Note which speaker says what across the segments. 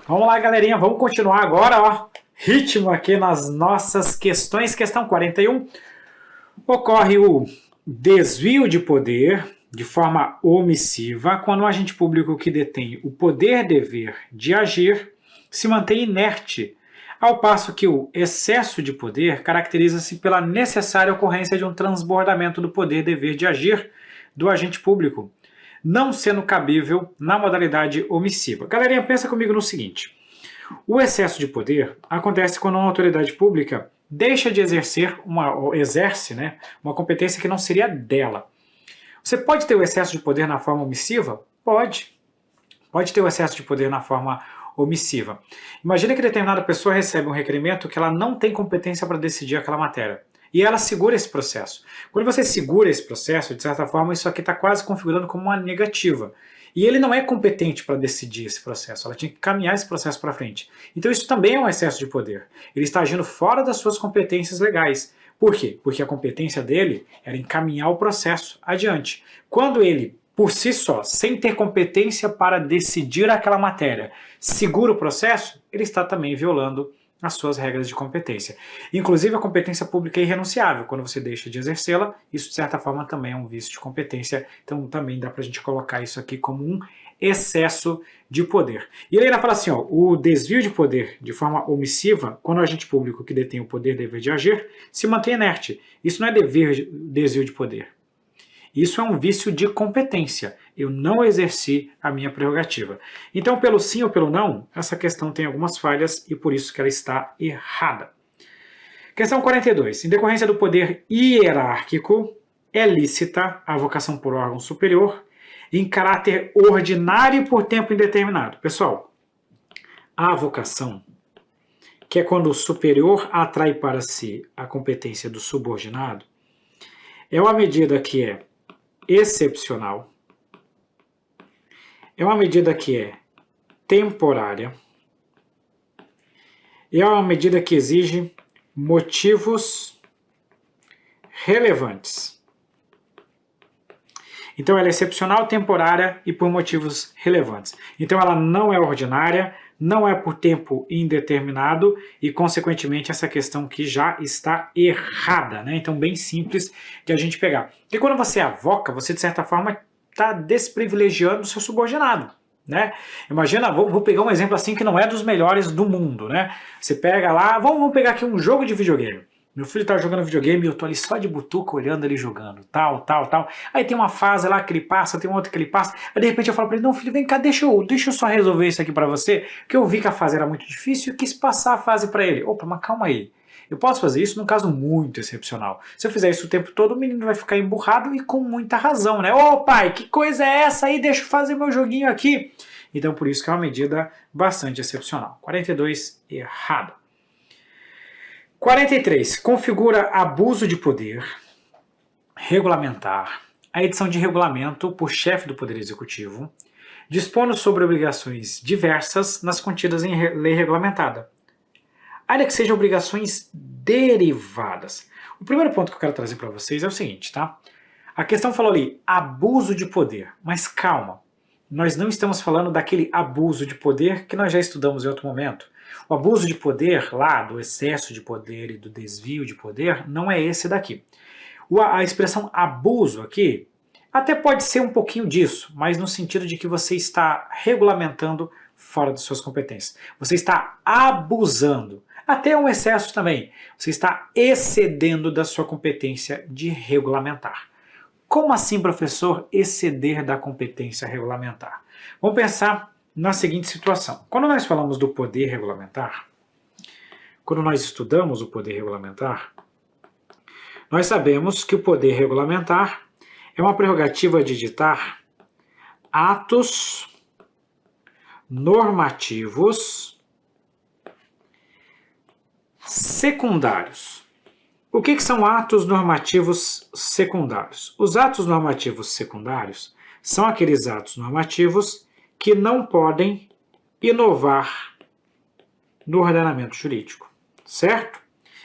Speaker 1: Vamos lá, galerinha, vamos continuar agora, ó. Ritmo aqui nas nossas questões. Questão 41. Ocorre o desvio de poder de forma omissiva quando um agente público que detém o poder-dever de agir se mantém inerte, ao passo que o excesso de poder caracteriza-se pela necessária ocorrência de um transbordamento do poder-dever de agir do agente público, não sendo cabível na modalidade omissiva. Galerinha, pensa comigo no seguinte: o excesso de poder acontece quando uma autoridade pública deixa de exerce uma competência que não seria dela. Você pode ter o excesso de poder na forma omissiva? Pode. Pode ter o excesso de poder na forma omissiva. Imagina que determinada pessoa recebe um requerimento que ela não tem competência para decidir aquela matéria. E ela segura esse processo. Quando você segura esse processo, de certa forma, isso aqui está quase configurando como uma negativa. E ele não é competente para decidir esse processo, ela tinha que caminhar esse processo para frente. Então isso também é um excesso de poder. Ele está agindo fora das suas competências legais. Por quê? Porque a competência dele era encaminhar o processo adiante. Quando ele, por si só, sem ter competência para decidir aquela matéria, segura o processo, ele está também violando as suas regras de competência. Inclusive, a competência pública é irrenunciável. Quando você deixa de exercê-la, isso de certa forma também é um vício de competência. Então também dá para a gente colocar isso aqui como um excesso de poder. E ele ainda fala assim, ó, o desvio de poder de forma omissiva, quando o agente público que detém o poder dever de agir, se mantém inerte. Isso não é desvio de poder. Isso é um vício de competência. Eu não exerci a minha prerrogativa. Então, pelo sim ou pelo não, essa questão tem algumas falhas e por isso que ela está errada. Questão 42. Em decorrência do poder hierárquico, é lícita a avocação por órgão superior em caráter ordinário por tempo indeterminado. Pessoal, a avocação, que é quando o superior atrai para si a competência do subordinado, é uma medida que é excepcional, é uma medida que é temporária, e é uma medida que exige motivos relevantes. Então ela é excepcional, temporária e por motivos relevantes. Então ela não é ordinária, não é por tempo indeterminado e, consequentemente, essa questão aqui já está errada, né? Então, bem simples de a gente pegar. E quando você avoca, você, de certa forma, está desprivilegiando o seu subordinado, né? Imagina, vou pegar um exemplo assim que não é dos melhores do mundo, né? Você pega lá, vamos pegar aqui um jogo de videogame. Meu filho tá jogando videogame e eu tô ali só de butuca olhando ele jogando, tal. Aí tem uma fase lá que ele passa, tem uma outra que ele passa. Aí de repente eu falo pra ele, não filho, vem cá, deixa eu só resolver isso aqui pra você, que eu vi que a fase era muito difícil e quis passar a fase pra ele. Opa, mas calma aí. Eu posso fazer isso num caso muito excepcional. Se eu fizer isso o tempo todo, o menino vai ficar emburrado e com muita razão, né? Ô pai, que coisa é essa aí? Deixa eu fazer meu joguinho aqui. Então por isso que é uma medida bastante excepcional. 42, errado. 43. Configura abuso de poder regulamentar a edição de regulamento por chefe do Poder Executivo, dispondo sobre obrigações diversas nas contidas em lei regulamentada, ainda que sejam obrigações derivadas. O primeiro ponto que eu quero trazer para vocês é o seguinte, tá? A questão falou ali, abuso de poder, mas calma, nós não estamos falando daquele abuso de poder que nós já estudamos em outro momento. O abuso de poder lá, do excesso de poder e do desvio de poder, não é esse daqui. A expressão abuso aqui até pode ser um pouquinho disso, mas no sentido de que você está regulamentando fora das suas competências. Você está abusando, até um excesso também. Você está excedendo da sua competência de regulamentar. Como assim, professor, exceder da competência regulamentar? Vamos pensar na seguinte situação. Quando nós falamos do poder regulamentar, quando nós estudamos o poder regulamentar, nós sabemos que o poder regulamentar é uma prerrogativa de ditar atos normativos secundários. O que são atos normativos secundários? Os atos normativos secundários são aqueles atos normativos que não podem inovar no ordenamento jurídico, certo?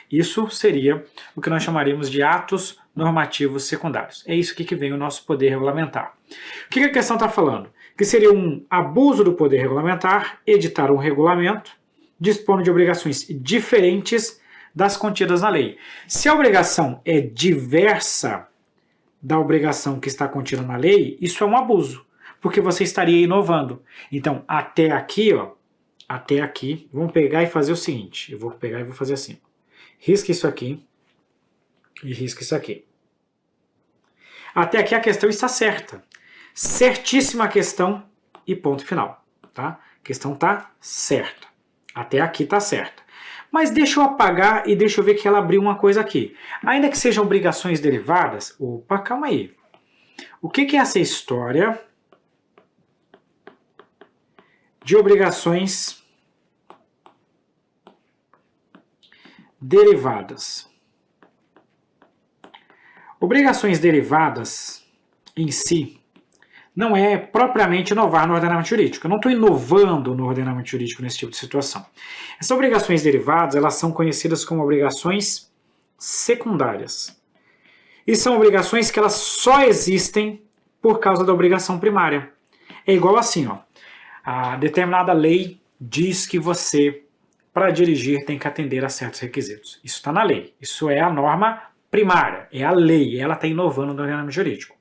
Speaker 1: Isso seria o que nós chamaríamos de atos normativos secundários. É isso aqui que vem o nosso poder regulamentar. O que a questão está falando? Que seria um abuso do poder regulamentar editar um regulamento dispondo de obrigações diferentes das contidas na lei. Se a obrigação é diversa da obrigação que está contida na lei, isso é um abuso, porque você estaria inovando. Então, até aqui, até aqui, vamos pegar e fazer o seguinte, eu vou pegar e vou fazer assim, risca isso aqui e risca isso aqui. Até aqui a questão está certa, certíssima a questão e ponto final, tá? A questão está certa, até aqui está certa. Mas deixa eu apagar e deixa eu ver que ela abriu uma coisa aqui. Ainda que sejam obrigações derivadas... Opa, calma aí. O que é essa história de obrigações derivadas? Obrigações derivadas em si não é propriamente inovar no ordenamento jurídico. Eu não estou inovando no ordenamento jurídico nesse tipo de situação. Essas obrigações derivadas, elas são conhecidas como obrigações secundárias. E são obrigações que elas só existem por causa da obrigação primária. É igual assim, a determinada lei diz que você, para dirigir, tem que atender a certos requisitos. Isso está na lei. Isso é a norma primária, é a lei, ela está inovando no ordenamento jurídico.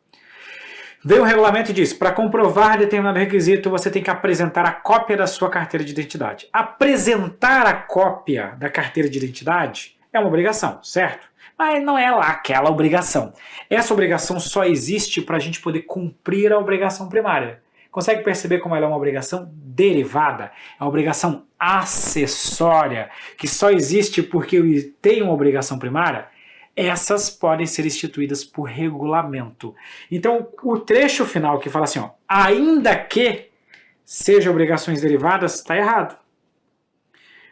Speaker 1: Veio o regulamento e diz, para comprovar determinado requisito, você tem que apresentar a cópia da sua carteira de identidade. Apresentar a cópia da carteira de identidade é uma obrigação, certo? Mas não é lá aquela obrigação. Essa obrigação só existe para a gente poder cumprir a obrigação primária. Consegue perceber como ela é uma obrigação derivada? É uma obrigação acessória, que só existe porque eu tenho uma obrigação primária? Essas podem ser instituídas por regulamento. Então, o trecho final que fala assim, ainda que sejam obrigações derivadas, está errado.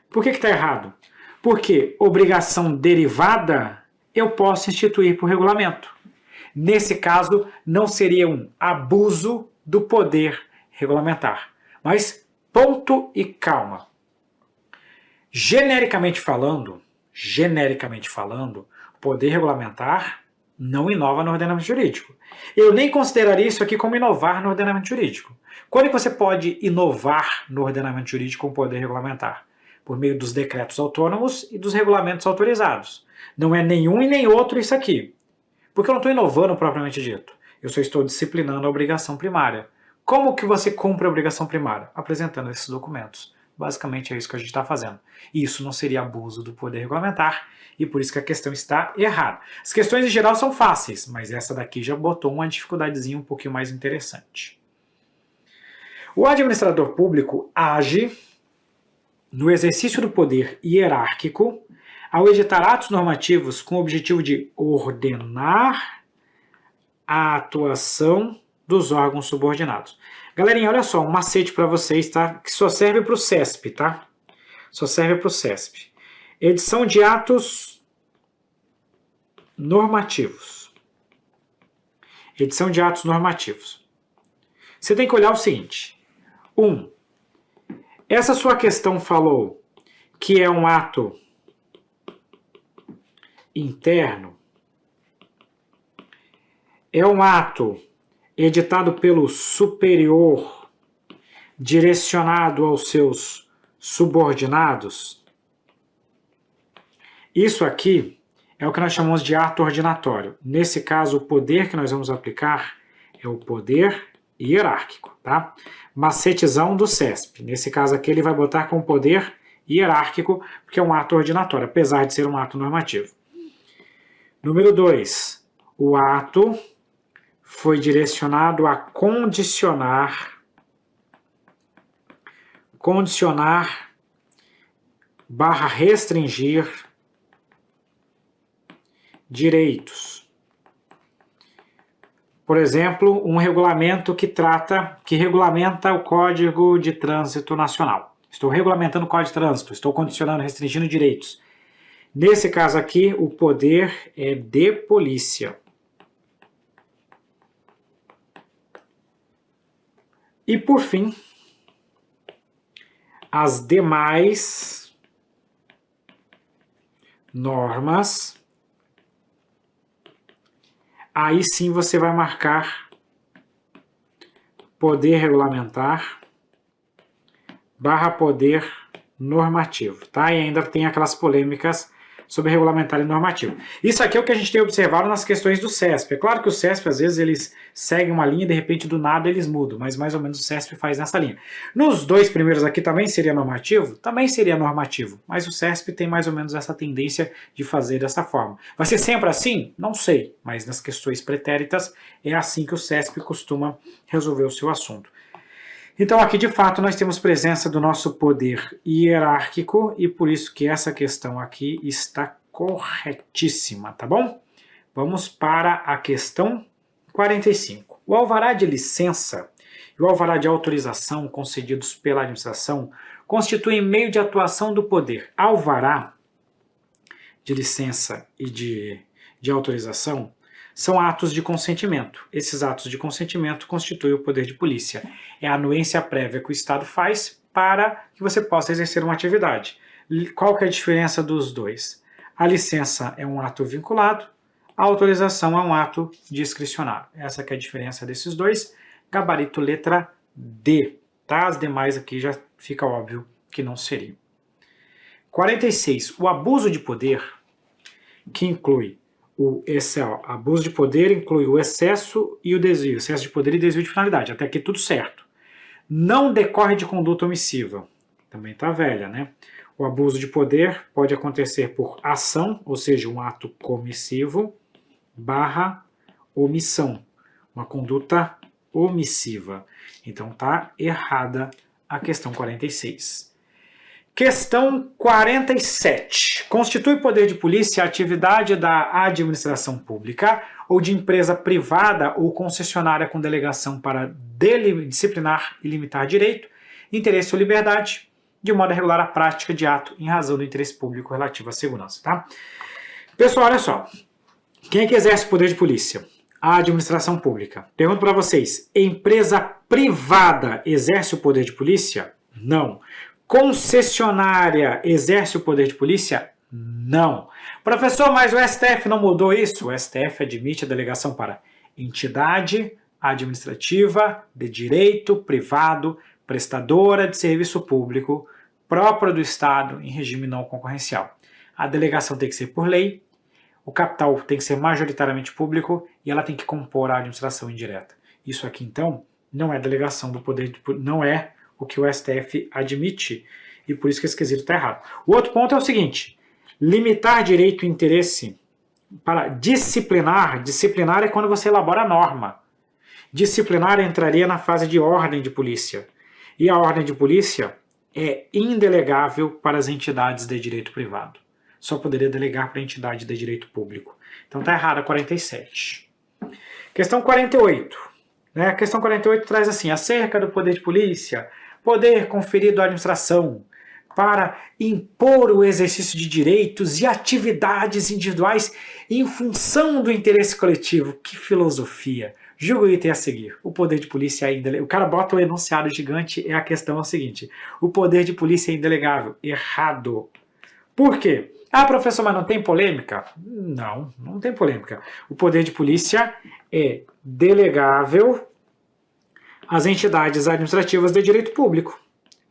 Speaker 1: Por que está errado? Porque obrigação derivada eu posso instituir por regulamento. Nesse caso, não seria um abuso do poder regulamentar. Mas, ponto e calma. Genericamente falando, poder regulamentar não inova no ordenamento jurídico. Eu nem consideraria isso aqui como inovar no ordenamento jurídico. Quando é que você pode inovar no ordenamento jurídico com poder regulamentar? Por meio dos decretos autônomos e dos regulamentos autorizados. Não é nenhum e nem outro isso aqui. Porque eu não estou inovando propriamente dito. Eu só estou disciplinando a obrigação primária. Como que você cumpre a obrigação primária? Apresentando esses documentos. Basicamente é isso que a gente está fazendo. E isso não seria abuso do poder regulamentar, e por isso que a questão está errada. As questões em geral são fáceis, mas essa daqui já botou uma dificuldadezinha um pouquinho mais interessante. O administrador público age no exercício do poder hierárquico ao editar atos normativos com o objetivo de ordenar a atuação dos órgãos subordinados. Galerinha, olha só, um macete para vocês, tá? Que só serve para o CESP, tá? Só serve para o CESP. Edição de atos normativos. Edição de atos normativos. Você tem que olhar o seguinte. Essa sua questão falou que é um ato interno. É um ato editado pelo superior, direcionado aos seus subordinados. Isso aqui é o que nós chamamos de ato ordinatório. Nesse caso, o poder que nós vamos aplicar é o poder hierárquico, tá? Macetezão do CESP. Nesse caso aqui, ele vai botar com poder hierárquico, porque é um ato ordinatório, apesar de ser um ato normativo. Número 2. O ato foi direcionado a condicionar barra restringir direitos. Por exemplo, um regulamento que regulamenta o Código de Trânsito Nacional. Estou regulamentando o Código de Trânsito, estou condicionando, restringindo direitos. Nesse caso aqui, o poder é de polícia. E, por fim, as demais normas aí sim você vai marcar poder regulamentar / poder normativo, tá? E ainda tem aquelas polêmicas sobre regulamentar e normativo. Isso aqui é o que a gente tem observado nas questões do CESP. É claro que o CESP, às vezes, eles seguem uma linha e de repente do nada eles mudam, mas mais ou menos o CESP faz nessa linha. Nos dois primeiros aqui também seria normativo? Também seria normativo, mas o CESP tem mais ou menos essa tendência de fazer dessa forma. Vai ser sempre assim? Não sei, mas nas questões pretéritas é assim que o CESP costuma resolver o seu assunto. Então aqui de fato nós temos presença do nosso poder hierárquico e por isso que essa questão aqui está corretíssima, tá bom? Vamos para a questão 45. O alvará de licença e o alvará de autorização concedidos pela administração constituem meio de atuação do poder. Alvará de licença e de autorização são atos de consentimento. Esses atos de consentimento constituem o poder de polícia. É a anuência prévia que o Estado faz para que você possa exercer uma atividade. Qual que é a diferença dos dois? A licença é um ato vinculado, a autorização é um ato discricionário. Essa que é a diferença desses dois. Gabarito letra D. Tá? As demais aqui já fica óbvio que não seriam. 46. O abuso de poder, que inclui abuso de poder inclui o excesso e o desvio, excesso de poder e desvio de finalidade, até aqui tudo certo. Não decorre de conduta omissiva, também está velha, né? O abuso de poder pode acontecer por ação, ou seja, um ato comissivo, / omissão, uma conduta omissiva. Então está errada a questão 46. Questão 47. Constitui poder de polícia a atividade da administração pública ou de empresa privada ou concessionária com delegação para disciplinar e limitar direito, interesse ou liberdade, de modo a regular a prática de ato em razão do interesse público relativo à segurança. Tá? Pessoal, olha só. Quem é que exerce o poder de polícia? A administração pública. Pergunto para vocês, empresa privada exerce o poder de polícia? Não. Concessionária exerce o poder de polícia? Não. Professor, mas o STF não mudou isso? O STF admite a delegação para entidade administrativa de direito privado, prestadora de serviço público, própria do Estado em regime não concorrencial. A delegação tem que ser por lei, o capital tem que ser majoritariamente público e ela tem que compor a administração indireta. Isso aqui, então, não é delegação do poder, não é o que o STF admite, e por isso que esse quesito está errado. O outro ponto é o seguinte, limitar direito e interesse para disciplinar é quando você elabora a norma. Disciplinar entraria na fase de ordem de polícia, e a ordem de polícia é indelegável para as entidades de direito privado. Só poderia delegar para a entidade de direito público. Então está errado a 47. Questão 48. Né? A questão 48 traz assim, acerca do poder de polícia, poder conferido à administração para impor o exercício de direitos e atividades individuais em função do interesse coletivo. Que filosofia! Julgo o item a seguir. O poder de polícia é indelegável. O cara bota o enunciado gigante e a questão é a seguinte. O poder de polícia é indelegável. Errado. Por quê? Ah, professor, mas não tem polêmica? Não, não tem polêmica. O poder de polícia é delegável às entidades administrativas de direito público,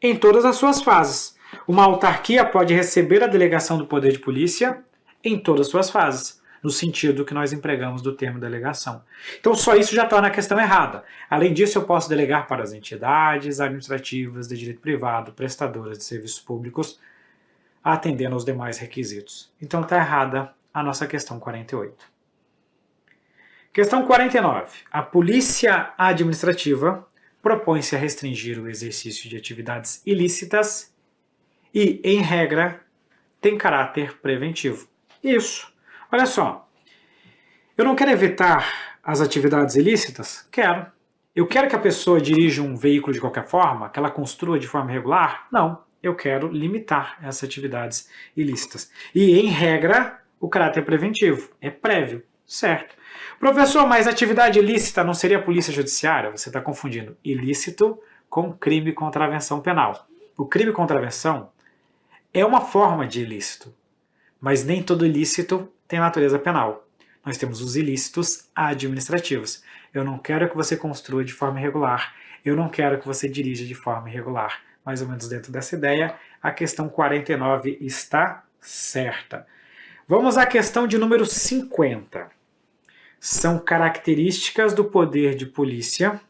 Speaker 1: em todas as suas fases. Uma autarquia pode receber a delegação do poder de polícia em todas as suas fases, no sentido que nós empregamos do termo delegação. Então só isso já torna a questão errada. Além disso, eu posso delegar para as entidades administrativas de direito privado, prestadoras de serviços públicos, atendendo aos demais requisitos. Então está errada a nossa questão 48. Questão 49. A polícia administrativa propõe-se a restringir o exercício de atividades ilícitas e, em regra, tem caráter preventivo. Isso. Olha só, eu não quero evitar as atividades ilícitas? Quero. Eu quero que a pessoa dirija um veículo de qualquer forma, que ela construa de forma irregular? Não. Eu quero limitar essas atividades ilícitas. E, em regra, o caráter preventivo é prévio, certo? Professor, mas atividade ilícita não seria a polícia judiciária? Você está confundindo ilícito com crime e contravenção penal. O crime e contravenção é uma forma de ilícito, mas nem todo ilícito tem natureza penal. nós temos os ilícitos administrativos. Eu não quero que você construa de forma irregular, eu não quero que você dirija de forma irregular. Mais ou menos dentro dessa ideia, a questão 49 está certa. Vamos à questão de número 50. São características do poder de polícia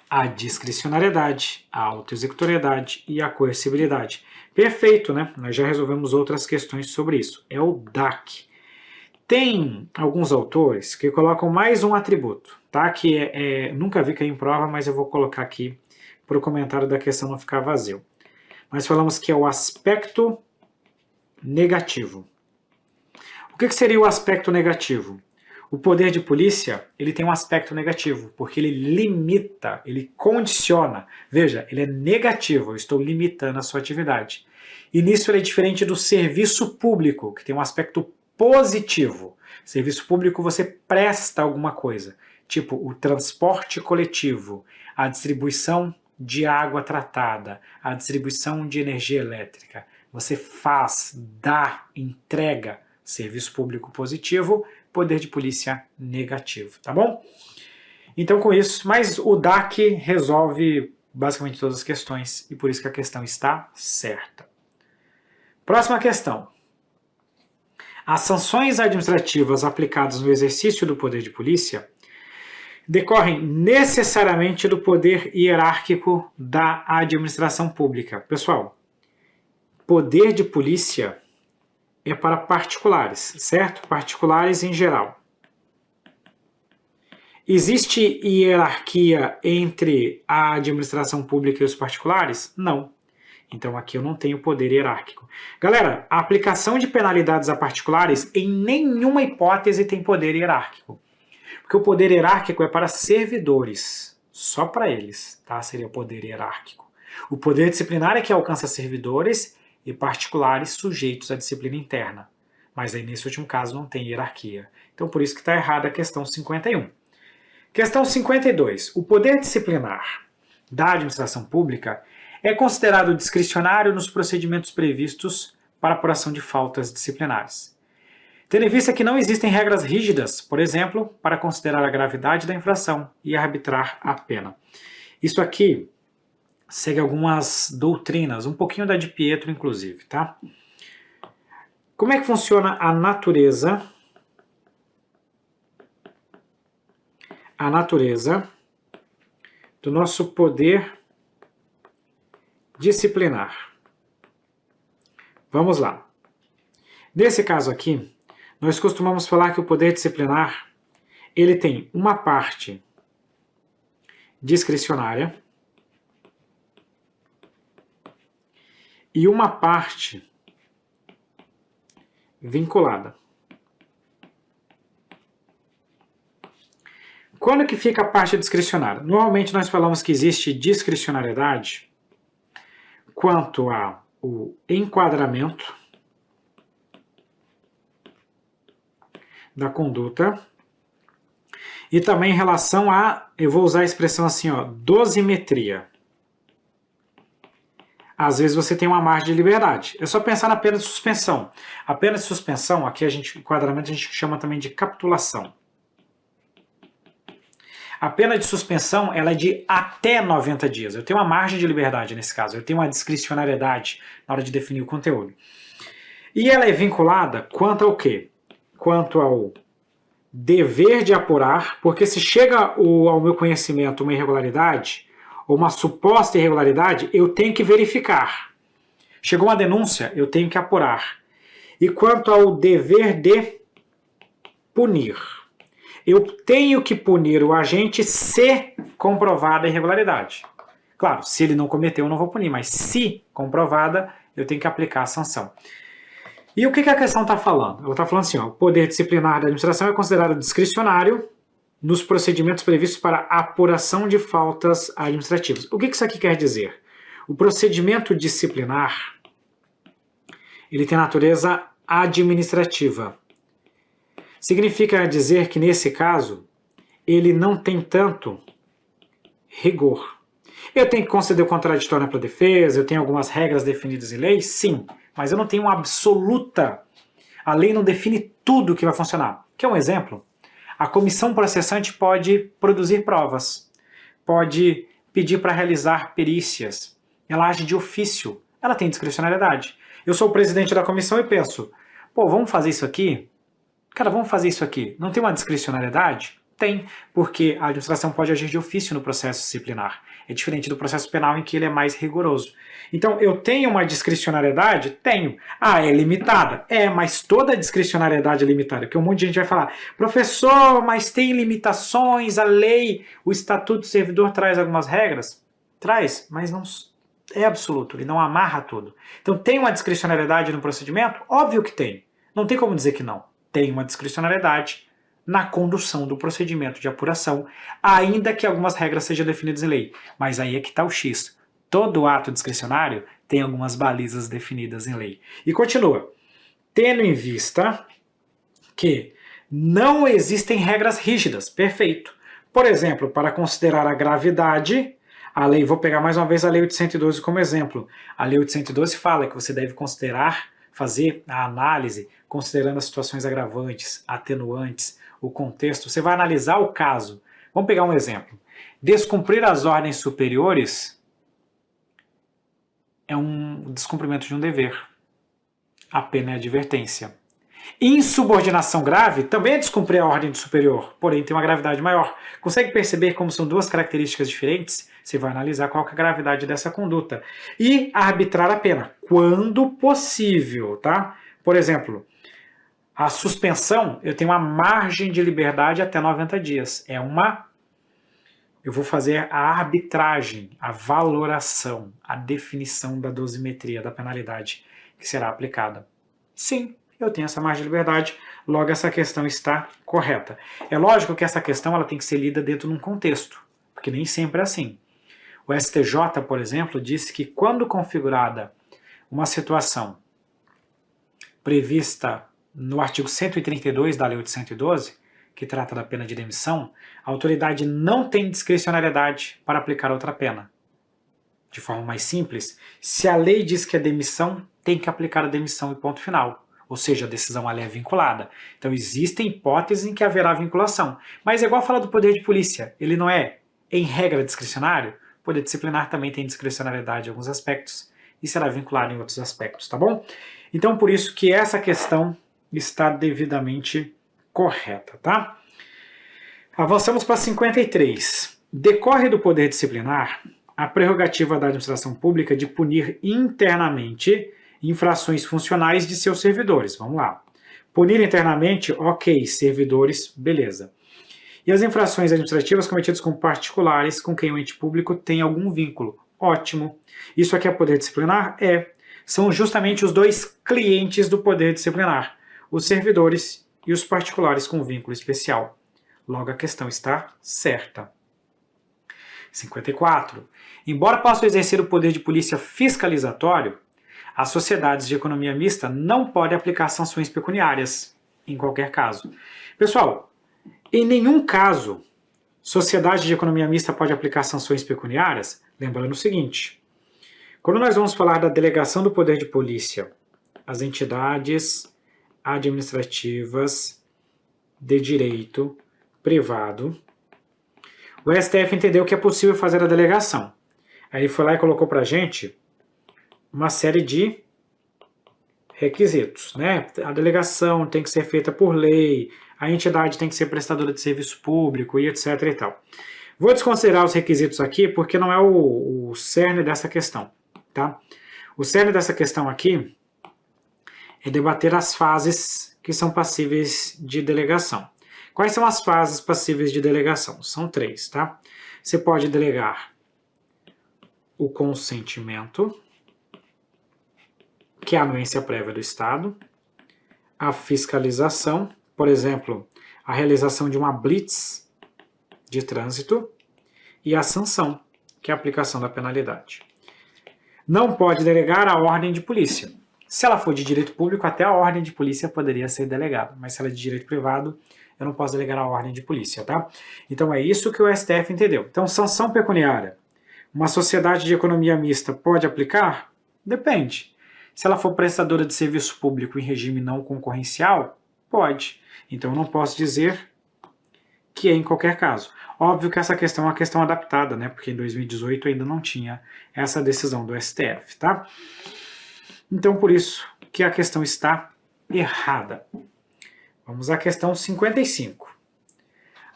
Speaker 1: a discricionariedade, a autoexecutoriedade e a coercibilidade. Perfeito, né? Nós já resolvemos outras questões sobre isso. É o DAC. Tem alguns autores que colocam mais um atributo, tá? Que nunca vi cair em prova, mas eu vou colocar aqui para o comentário da questão não ficar vazio. Nós falamos que é o aspecto negativo. O que seria o aspecto negativo? O poder de polícia, ele tem um aspecto negativo, porque ele limita, ele condiciona. Veja, ele é negativo, eu estou limitando a sua atividade. E nisso ele é diferente do serviço público, que tem um aspecto positivo. Serviço público você presta alguma coisa, tipo o transporte coletivo, a distribuição de água tratada, a distribuição de energia elétrica. Você faz, dá, entrega. Serviço público positivo, poder de polícia negativo, tá bom? Então com isso, mas o DAC resolve basicamente todas as questões e por isso que a questão está certa. Próxima questão. As sanções administrativas aplicadas no exercício do poder de polícia decorrem necessariamente do poder hierárquico da administração pública. Pessoal, poder de polícia é para particulares, certo? Particulares em geral. Existe hierarquia entre a administração pública e os particulares? Não. Então aqui eu não tenho poder hierárquico. Galera, a aplicação de penalidades a particulares em nenhuma hipótese tem poder hierárquico. Porque o poder hierárquico é para servidores, só para eles, tá? Seria o poder hierárquico. O poder disciplinar é que alcança servidores e particulares sujeitos à disciplina interna. Mas aí nesse último caso não tem hierarquia. Então por isso que está errada a questão 51. Questão 52. O poder disciplinar da administração pública é considerado discricionário nos procedimentos previstos para apuração de faltas disciplinares. Tendo em vista que não existem regras rígidas, por exemplo, para considerar a gravidade da infração e arbitrar a pena. Isso aqui segue algumas doutrinas, um pouquinho da de Pietro, inclusive, tá? Como é que funciona a natureza do nosso poder disciplinar? Vamos lá. Nesse caso aqui, nós costumamos falar que o poder disciplinar, ele tem uma parte discricionária e uma parte vinculada. Quando que fica a parte discricionária? Normalmente nós falamos que existe discricionariedade quanto ao enquadramento da conduta e também em relação a, eu vou usar a expressão assim, ó, dosimetria. Às vezes você tem uma margem de liberdade. É só pensar na pena de suspensão. A pena de suspensão, aqui enquadramento a gente chama também de capitulação. A pena de suspensão ela é de até 90 dias. Eu tenho uma margem de liberdade nesse caso. Eu tenho uma discricionariedade na hora de definir o conteúdo. E ela é vinculada quanto ao quê? Quanto ao dever de apurar, porque se chega ao meu conhecimento uma irregularidade, ou uma suposta irregularidade, eu tenho que verificar. Chegou uma denúncia, eu tenho que apurar. E quanto ao dever de punir, eu tenho que punir o agente se comprovada a irregularidade. Claro, se ele não cometeu, eu não vou punir, mas se comprovada, eu tenho que aplicar a sanção. E o que a questão está falando? Ela está falando assim, ó, o poder disciplinar da administração é considerado discricionário nos procedimentos previstos para apuração de faltas administrativas. O que isso aqui quer dizer? O procedimento disciplinar, ele tem natureza administrativa. Significa dizer que, nesse caso, ele não tem tanto rigor. Eu tenho que conceder o contraditório para a defesa, eu tenho algumas regras definidas em lei? Sim, mas eu não tenho uma absoluta. A lei não define tudo que vai funcionar. Quer um exemplo? A comissão processante pode produzir provas, pode pedir para realizar perícias, ela age de ofício, ela tem discricionariedade. Eu sou o presidente da comissão e penso, pô, vamos fazer isso aqui? Cara, vamos fazer isso aqui. Não tem uma discricionariedade? Tem, porque a administração pode agir de ofício no processo disciplinar. É diferente do processo penal em que ele é mais rigoroso. Então, eu tenho uma discricionariedade? Tenho. Ah, é limitada? É, mas toda discricionariedade é limitada. Porque um monte de gente vai falar, professor, mas tem limitações, a lei, o Estatuto do Servidor traz algumas regras? Traz, mas não é absoluto, ele não amarra tudo. Então, tem uma discricionariedade no procedimento? Óbvio que tem. Não tem como dizer que não. Tem uma discricionariedade na condução do procedimento de apuração, ainda que algumas regras sejam definidas em lei. Mas aí é que está o X. Todo ato discricionário tem algumas balizas definidas em lei. E continua. Tendo em vista que não existem regras rígidas. Perfeito. Por exemplo, para considerar a gravidade, a lei, vou pegar mais uma vez a Lei 812 como exemplo. A Lei 812 fala que você deve considerar, fazer a análise, considerando as situações agravantes, atenuantes, o contexto. Você vai analisar o caso. Vamos pegar um exemplo. Descumprir as ordens superiores é um descumprimento de um dever. A pena é advertência. Insubordinação grave também é descumprir a ordem do superior, porém tem uma gravidade maior. Consegue perceber como são duas características diferentes? Você vai analisar qual que é a gravidade dessa conduta. E arbitrar a pena, quando possível, tá? Por exemplo, a suspensão, eu tenho uma margem de liberdade até 90 dias. Eu vou fazer a arbitragem, a valoração, a definição da dosimetria da penalidade que será aplicada. Sim, eu tenho essa margem de liberdade, logo essa questão está correta. É lógico que essa questão ela tem que ser lida dentro de um contexto, porque nem sempre é assim. O STJ, por exemplo, disse que quando configurada uma situação prevista no artigo 132 da Lei 812, que trata da pena de demissão, a autoridade não tem discricionariedade para aplicar outra pena. De forma mais simples, se a lei diz que é demissão, tem que aplicar a demissão e ponto final. Ou seja, a decisão ali é vinculada. Então existem hipóteses em que haverá vinculação. Mas é igual falar do poder de polícia. Ele não é, em regra, discricionário. O poder disciplinar também tem discricionariedade em alguns aspectos e será vinculado em outros aspectos, tá bom? Então por isso que essa questão está devidamente correta, tá? Avançamos para 53. Decorre do poder disciplinar a prerrogativa da administração pública de punir internamente infrações funcionais de seus servidores. Vamos lá. Punir internamente, ok, servidores, beleza. E as infrações administrativas cometidas com particulares com quem o ente público tem algum vínculo. Ótimo. Isso aqui é poder disciplinar? É. São justamente os dois clientes do poder disciplinar, os servidores e os particulares com vínculo especial. Logo, a questão está certa. 54. Embora possa exercer o poder de polícia fiscalizatório, as sociedades de economia mista não podem aplicar sanções pecuniárias, em qualquer caso. Pessoal, em nenhum caso, sociedade de economia mista pode aplicar sanções pecuniárias, lembrando o seguinte, quando nós vamos falar da delegação do poder de polícia, as entidades administrativas de direito privado, o STF entendeu que é possível fazer a delegação. Aí ele foi lá e colocou para a gente uma série de requisitos, né? A delegação tem que ser feita por lei, a entidade tem que ser prestadora de serviço público e etc e tal. Vou desconsiderar os requisitos aqui porque não é o cerne dessa questão, tá? O cerne dessa questão aqui é debater as fases que são passíveis de delegação. Quais são as fases passíveis de delegação? São 3, tá? Você pode delegar o consentimento, que é a anuência prévia do Estado, a fiscalização, por exemplo, a realização de uma blitz de trânsito, e a sanção, que é a aplicação da penalidade. Não pode delegar a ordem de polícia. Se ela for de direito público, até a ordem de polícia poderia ser delegada, mas se ela é de direito privado, eu não posso delegar a ordem de polícia, tá? Então é isso que o STF entendeu. Então, sanção pecuniária. Uma sociedade de economia mista pode aplicar? Depende. Se ela for prestadora de serviço público em regime não concorrencial, Pode. Então eu não posso dizer que é em qualquer caso. Óbvio que essa questão é uma questão adaptada, né? Porque em 2018 ainda não tinha essa decisão do STF, tá? Então por isso que a questão está errada. Vamos à questão 55.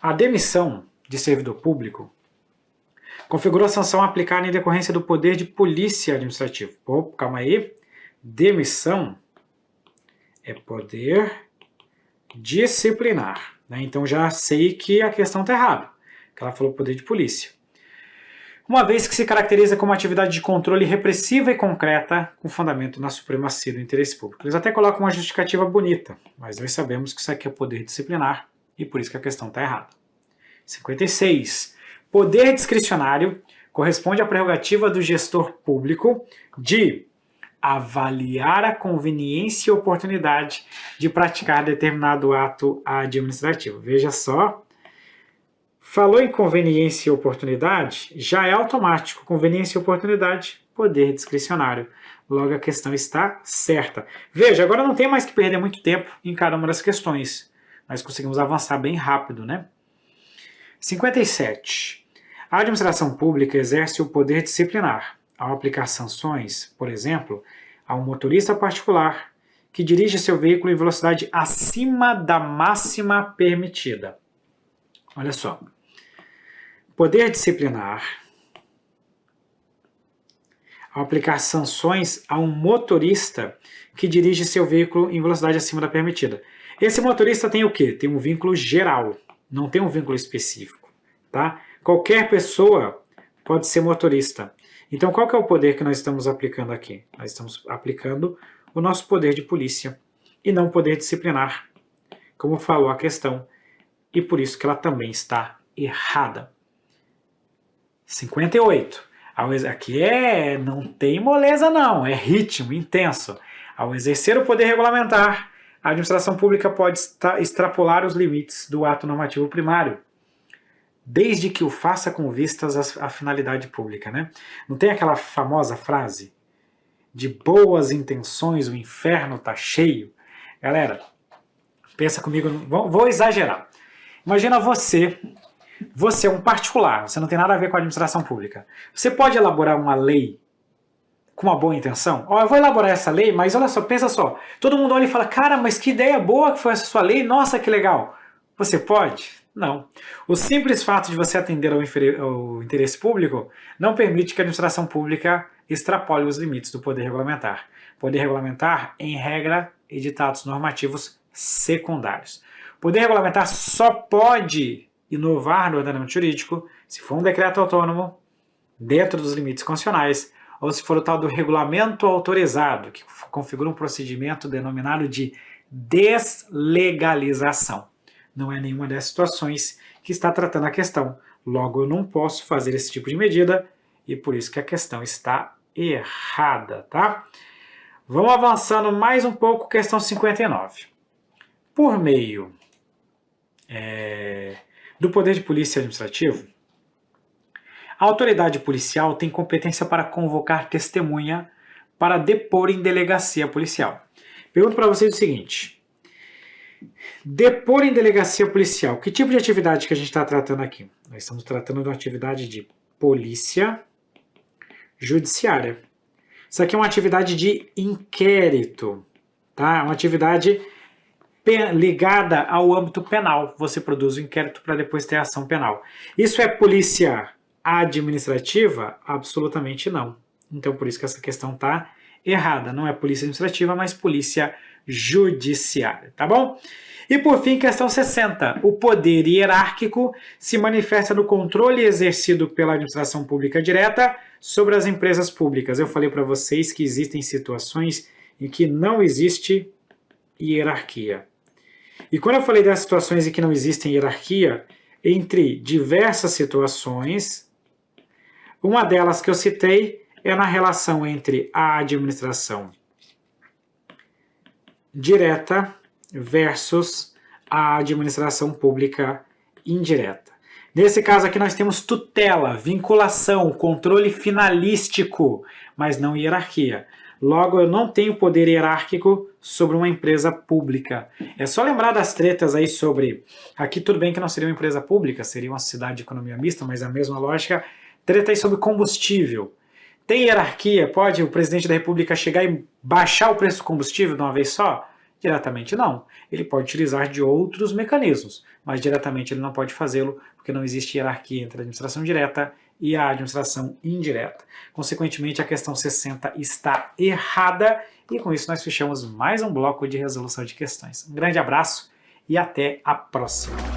Speaker 1: A demissão de servidor público configura a sanção aplicada em decorrência do poder de polícia administrativo. Opa, calma aí. Demissão é poder disciplinar, né? Então já sei que a questão está errada, que ela falou poder de polícia. Uma vez que se caracteriza como atividade de controle repressiva e concreta, com fundamento na supremacia do interesse público. Eles até colocam uma justificativa bonita, mas nós sabemos que isso aqui é poder disciplinar e por isso que a questão está errada. 56. Poder discricionário corresponde à prerrogativa do gestor público de avaliar a conveniência e oportunidade de praticar determinado ato administrativo. Veja só, falou em conveniência e oportunidade, já é automático. Conveniência e oportunidade, poder discricionário. Logo a questão está certa. Veja, agora não tem mais que perder muito tempo em cada uma das questões. Nós conseguimos avançar bem rápido, né? 57. A administração pública exerce o poder disciplinar ao aplicar sanções, por exemplo, a um motorista particular que dirige seu veículo em velocidade acima da máxima permitida. Olha só. Poder disciplinar ao aplicar sanções a um motorista que dirige seu veículo em velocidade acima da permitida. Esse motorista tem o quê? Tem um vínculo geral, não tem um vínculo específico, tá? Qualquer pessoa pode ser motorista. Então, qual que é o poder que nós estamos aplicando aqui? Nós estamos aplicando o nosso poder de polícia e não poder disciplinar, como falou a questão, e por isso que ela também está errada. 58. Aqui não tem moleza não, é ritmo intenso. Ao exercer o poder regulamentar, a administração pública pode extrapolar os limites do ato normativo primário, desde que o faça com vistas à finalidade pública, né? Não tem aquela famosa frase de boas intenções o inferno tá cheio? Galera, pensa comigo, vou exagerar. Imagina você é um particular, você não tem nada a ver com a administração pública. Você pode elaborar uma lei com uma boa intenção? Eu vou elaborar essa lei, mas olha só, pensa só. Todo mundo olha e fala, cara, mas que ideia boa que foi essa sua lei, nossa, que legal. Você pode? Não. O simples fato de você atender ao interesse público não permite que a administração pública extrapole os limites do poder regulamentar. Poder regulamentar, em regra, editados normativos secundários. Poder regulamentar só pode inovar no ordenamento jurídico se for um decreto autônomo, dentro dos limites constitucionais, ou se for o tal do regulamento autorizado, que configura um procedimento denominado de deslegalização. Não é nenhuma dessas situações que está tratando a questão. Logo, eu não posso fazer esse tipo de medida e por isso que a questão está errada, tá? Vamos avançando mais um pouco, questão 59. Por meio do poder de polícia administrativo, a autoridade policial tem competência para convocar testemunha para depor em delegacia policial. Pergunto para vocês o seguinte: depor em delegacia policial, que tipo de atividade que a gente está tratando aqui? Nós estamos tratando de uma atividade de polícia judiciária. Isso aqui é uma atividade de inquérito, tá? Uma atividade ligada ao âmbito penal. Você produz o inquérito para depois ter ação penal. Isso é polícia administrativa? Absolutamente não. Então, por isso que essa questão está errada. Não é polícia administrativa, mas polícia judiciária, tá bom? E por fim, questão 60. O poder hierárquico se manifesta no controle exercido pela administração pública direta sobre as empresas públicas. Eu falei para vocês que existem situações em que não existe hierarquia. E quando eu falei das situações em que não existe hierarquia, entre diversas situações, uma delas que eu citei é na relação entre a administração direta versus a administração pública indireta. Nesse caso aqui nós temos tutela, vinculação, controle finalístico, mas não hierarquia. logo eu não tenho poder hierárquico sobre uma empresa pública. É só lembrar das tretas aí sobre, aqui tudo bem que não seria uma empresa pública, seria uma sociedade de economia mista, mas a mesma lógica, treta aí sobre combustível. Tem hierarquia? Pode o presidente da república chegar e baixar o preço do combustível de uma vez só? Diretamente não. Ele pode utilizar de outros mecanismos, mas diretamente ele não pode fazê-lo, porque não existe hierarquia entre a administração direta e a administração indireta. Consequentemente, a questão 60 está errada, e com isso nós fechamos mais um bloco de resolução de questões. Um grande abraço e até a próxima!